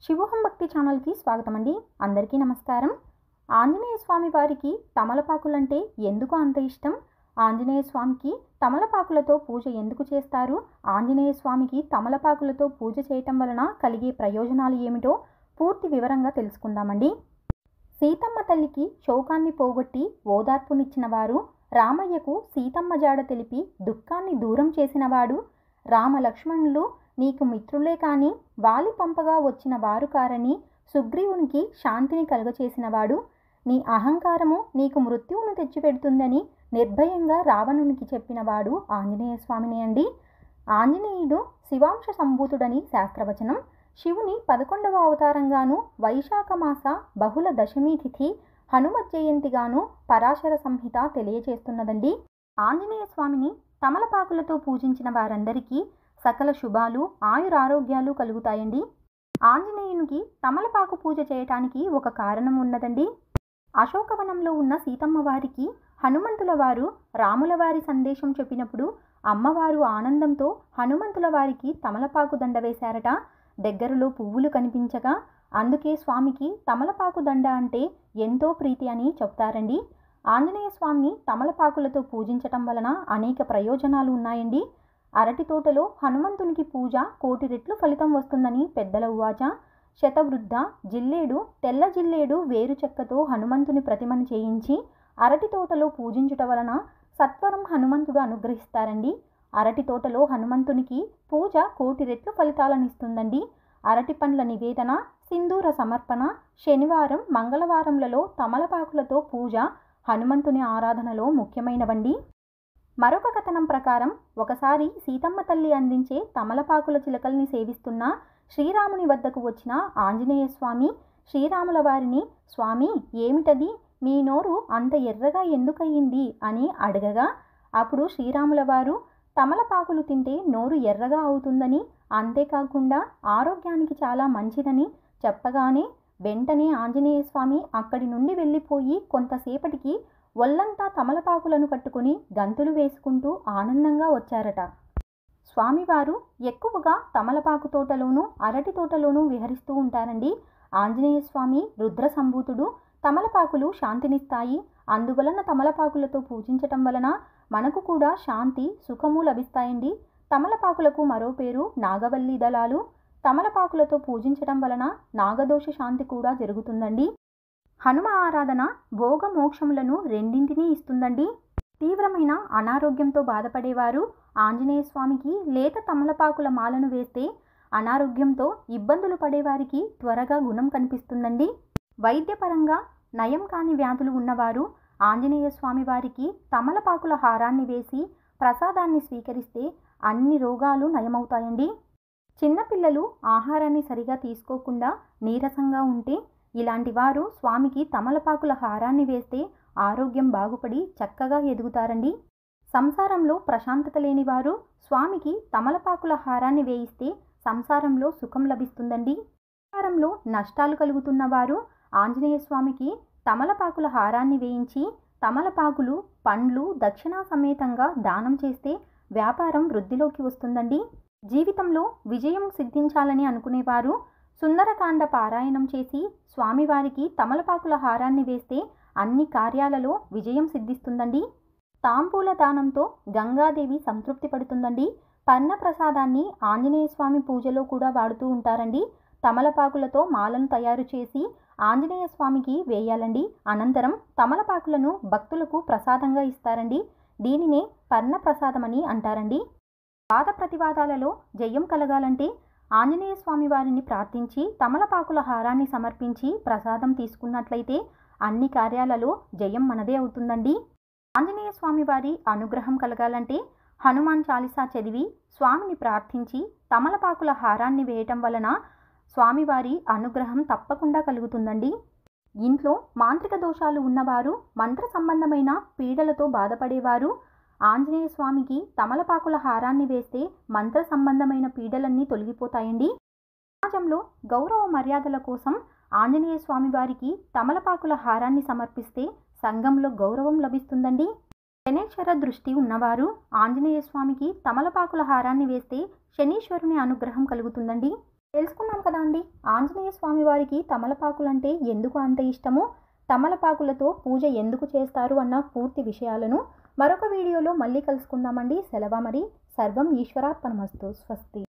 శివోహం భక్తి ఛానల్కి స్వాగతం అండి. అందరికీ నమస్కారం. ఆంజనేయ స్వామి వారికి తమలపాకులంటే ఎందుకు అంత ఇష్టం? ఆంజనేయ స్వామికి తమలపాకులతో పూజ ఎందుకు చేస్తారు? ఆంజనేయ స్వామికి తమలపాకులతో పూజ చేయటం వలన కలిగే ప్రయోజనాలు ఏమిటో పూర్తి వివరంగా తెలుసుకుందామండి. సీతమ్మ తల్లికి శోకాన్ని పోగొట్టి ఓదార్పునిచ్చిన వారు, రామయ్యకు సీతమ్మ జాడ తెలిపి దుఃఖాన్ని దూరం చేసినవాడు, రామ లక్ష్మణులు నీకు మిత్రులే కాని వాలి పంపగా వచ్చిన వారు కారని సుగ్రీవునికి శాంతిని కలుగచేసినవాడు, నీ అహంకారము నీకు మృత్యువును తెచ్చిపెడుతుందని నిర్భయంగా రావణునికి చెప్పినవాడు ఆంజనేయ స్వామినే అండి. ఆంజనేయుడు శివాంశ సంభూతుడని శాస్త్రవచనం. శివుని 11వ అవతారంగాను, వైశాఖ మాస బహుళ దశమి తిథి హనుమత్ జయంతిగాను పరాశర సంహిత తెలియచేస్తున్నదండి. ఆంజనేయ స్వామిని తమలపాకులతో పూజించిన వారందరికీ సకల శుభాలు, ఆయురారోగ్యాలు కలుగుతాయండి. ఆంజనేయునికి తమలపాకు పూజ చేయటానికి ఒక కారణం ఉన్నదండి. అశోకవనంలో ఉన్న సీతమ్మ వారికి హనుమంతుల వారు రాముల వారి సందేశం చెప్పినప్పుడు అమ్మవారు ఆనందంతో హనుమంతుల వారికి తమలపాకు దండ వేశారట. దగ్గరలో పువ్వులు కనిపించగా అందుకే స్వామికి తమలపాకు దండ అంటే ఎంతో ప్రీతి అని చెప్తారండి. ఆంజనేయ స్వామిని తమలపాకులతో పూజించటం వలన అనేక ప్రయోజనాలు ఉన్నాయండి. అరటి తోటలో హనుమంతునికి పూజ 1,000,000 రెట్లు ఫలితం వస్తుందని పెద్దల ఉవాచ. శతవృద్ధ జిల్లేడు, తెల్ల జిల్లేడు వేరు చెక్కతో హనుమంతుని ప్రతిమను చేయించి అరటి తోటలో పూజించుట వలన సత్వరం హనుమంతుడు అనుగ్రహిస్తారండి. అరటి తోటలో హనుమంతునికి పూజ 1,000,000 రెట్లు ఫలితాలనిస్తుందండి. అరటి పండ్ల నివేదన, సింధూర సమర్పణ, శనివారం, మంగళవారంలలో తమలపాకులతో పూజ హనుమంతుని ఆరాధనలో ముఖ్యమైనవండి. మరొక కథనం ప్రకారం ఒకసారి సీతమ్మ తల్లి అందించే తమలపాకుల చిలకల్ని సేవిస్తున్న శ్రీరాముని వద్దకు వచ్చిన ఆంజనేయ స్వామి శ్రీరాముల వారిని, స్వామి ఏమిటది, మీ నోరు అంత ఎర్రగా ఎందుకయ్యింది అని అడగగా, అప్పుడు శ్రీరాముల వారు తమలపాకులు తింటే నోరు ఎర్రగా అవుతుందని, అంతేకాకుండా ఆరోగ్యానికి చాలా మంచిదని చెప్పగానే వెంటనే ఆంజనేయ స్వామి అక్కడి నుండి వెళ్ళిపోయి కొంతసేపటికి ఒళ్ళంతా తమలపాకులను కట్టుకుని గంతులు వేసుకుంటూ ఆనందంగా వచ్చారట. స్వామివారు ఎక్కువగా తమలపాకు తోటలోనూ అరటి తోటలోనూ విహరిస్తూ ఉంటారండి. ఆంజనేయ స్వామి రుద్ర సంభూతుడు. తమలపాకులు శాంతినిస్తాయి. అందువలన తమలపాకులతో పూజించటం వలన మనకు కూడా శాంతి, సుఖము లభిస్తాయండి. తమలపాకులకు మరో పేరు నాగవల్లి దళాలు. తమలపాకులతో పూజించటం వలన నాగదోష శాంతి కూడా జరుగుతుందండి. హనుమ ఆరాధన భోగ మోక్షములను రెండింటినీ ఇస్తుందండి. తీవ్రమైన అనారోగ్యంతో బాధపడేవారు ఆంజనేయ స్వామికి లేత తమలపాకుల మాలను వేస్తే అనారోగ్యంతో ఇబ్బందులు పడేవారికి త్వరగా గుణం కనిపిస్తుందండి. వైద్యపరంగా నయం కాని వ్యాధులు ఉన్నవారు ఆంజనేయ స్వామి వారికి తమలపాకుల హారాన్ని వేసి ప్రసాదాన్ని స్వీకరిస్తే అన్ని రోగాలు నయమవుతాయండి. చిన్నపిల్లలు ఆహారాన్ని సరిగా తీసుకోకుండా నీరసంగా ఉంటే ఇలాంటి వారు స్వామికి తమలపాకుల హారాన్ని వేస్తే ఆరోగ్యం బాగుపడి చక్కగా ఎదుగుతారండి. సంసారంలో ప్రశాంతత లేని వారు స్వామికి తమలపాకుల హారాన్ని వేయిస్తే సంసారంలో సుఖం లభిస్తుందండి. సంసారంలో నష్టాలు కలుగుతున్న వారు ఆంజనేయ స్వామికి తమలపాకుల హారాన్ని వేయించి తమలపాకులు, పండ్లు దక్షిణా సమేతంగా దానం చేస్తే వ్యాపారం వృద్ధిలోకి వస్తుందండి. జీవితంలో విజయం సిద్ధించాలని అనుకునేవారు సుందరకాండ పారాయణం చేసి స్వామివారికి తమలపాకుల హారాన్ని వేస్తే అన్ని కార్యాలలో విజయం సిద్ధిస్తుందండి. తాంబూల దానంతో గంగాదేవి సంతృప్తి పడుతుందండి. పర్ణ ప్రసాదాన్ని ఆంజనేయ స్వామి పూజలో కూడా వాడుతూ ఉంటారండి. తమలపాకులతో మాలను తయారు చేసి ఆంజనేయ స్వామికి వేయాలండి. అనంతరం తమలపాకులను భక్తులకు ప్రసాదంగా ఇస్తారండి. దీనినే పర్ణ ప్రసాదమని అంటారండి. వాద ప్రతివాదాలలో జయం కలగాలంటే ఆంజనేయ స్వామి వారిని ప్రార్థించి తమలపాకుల హారాన్ని సమర్పించి ప్రసాదం తీసుకున్నట్లయితే అన్ని కార్యాలలో జయం మనదే అవుతుందండి. ఆంజనేయ స్వామి వారి అనుగ్రహం కలగాలంటే హనుమాన్ చాలీసా చదివి స్వామిని ప్రార్థించి తమలపాకుల హారాన్ని వేయటం వలన స్వామివారి అనుగ్రహం తప్పకుండా కలుగుతుందండి. ఇంట్లో మాంత్రిక దోషాలు ఉన్నవారు, మంత్ర సంబంధమైన పీడలతో బాధపడేవారు ఆంజనేయ స్వామికి తమలపాకుల హారాన్ని వేస్తే మంత్ర సంబంధమైన పీడలన్నీ తొలగిపోతాయండి. సమాజంలో గౌరవ మర్యాదల కోసం ఆంజనేయ స్వామి వారికి తమలపాకుల హారాన్ని సమర్పిస్తే సంఘంలో గౌరవం లభిస్తుందండి. శనేశ్వర దృష్టి ఉన్నవారు ఆంజనేయ స్వామికి తమలపాకుల హారాన్ని వేస్తే శనీశ్వరుని అనుగ్రహం కలుగుతుందండి. తెలుసుకున్నాం కదా అండి. ఆంజనేయ స్వామి వారికి తమలపాకులంటే ఎందుకు అంత ఇష్టమో, తమలపాకులతో పూజ ఎందుకు చేస్తారు అన్న పూర్తి విషయాలను మరొక వీడియోలో మళ్ళీ కలుసుకుందామండి. సెలవు మరి. సర్వం ఈశ్వరార్పణమస్తు. స్వస్తి.